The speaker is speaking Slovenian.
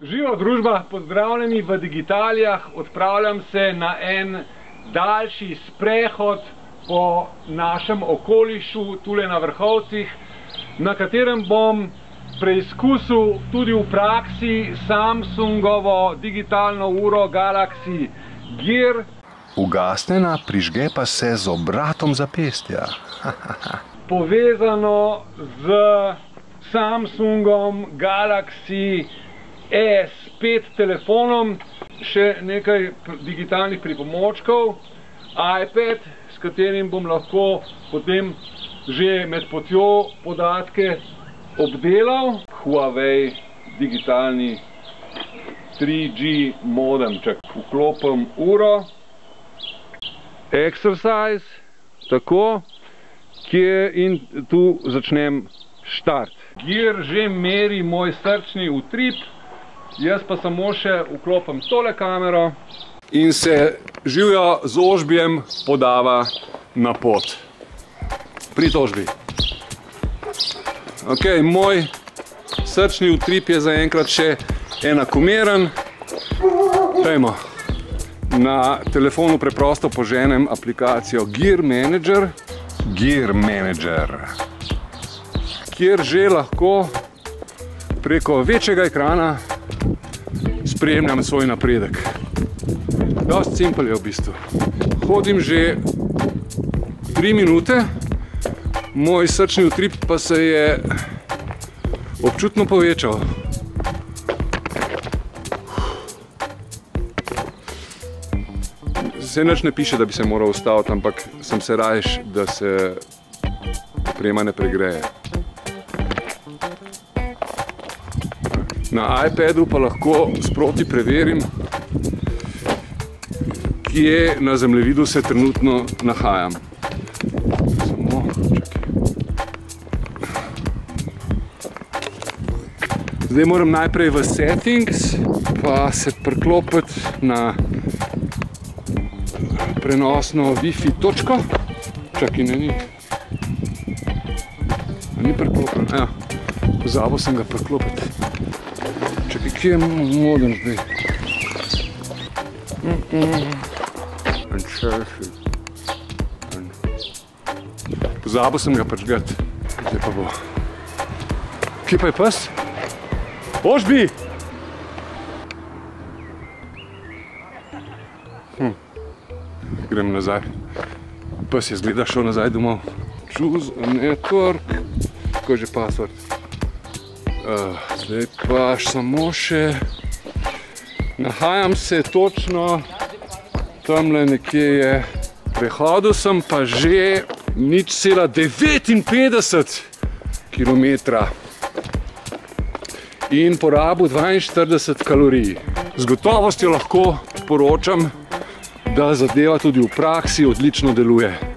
Živo družba, pozdravljeni v Digitalijah. Odpravljam se na en daljši sprehod po našem okolišu, tule na Vrhovcih, na katerem bom preizkusil tudi v praksi Samsungovo digitalno uro Galaxy Gear. Ugasnjena, prižge pa se z obratom zapestja. Povezano z Samsungom Galaxy S5 telefonom, še nekaj digitalnih pripomočkov, iPad, s katerim bom lahko potem že med potjo podatke obdelal, Huawei digitalni 3G modemček, vklopim uro, exercise, tako, in tu začnem štart. Gear že meri moj srčni utrip, jaz pa samo še vklopim tole kamero in se živjo z ožbjem podava na pot. Pri tožbi. Ok, moj srčni utrip je zaenkrat še enakomeren. Dajmo. Na telefonu preprosto poženem aplikacijo Gear Manager. Gear Manager. Kjer že lahko preko večjega ekrana spremljam svoj napredek. Dost simpel je v bistvu. Hodim že 3 minute, moj srčni utrip pa se je občutno povečal. Se nič ne piše, da bi se moral ustaviti, ampak sem se rajš, da se oprema ne pregreje. Na iPadu pa lahko sproti preverim, kje na zemljevidu se trenutno nahajam. Samo, čakaj. Zdaj moram najprej v settings, pa se priklopiti na prenosno Wi-Fi točko. Čakaj, ni priklopen. Ja, pozabil sem ga priklopiti. Čakaj, kje je modem zdaj? Pozabil sem ga prižgati. Zdaj pa bo. Kje pa je pes? Ožbi! Grem nazaj. Pes je zgleda šel nazaj domov. Choose a network. Kako je že password? Zdaj pa samo še nahajam se točno tamle nekje je. Prehodil sem pa že 0,59 kilometra in porabil 42 kalorij. Z gotovostjo lahko poročam, da zadeva tudi v praksi odlično deluje.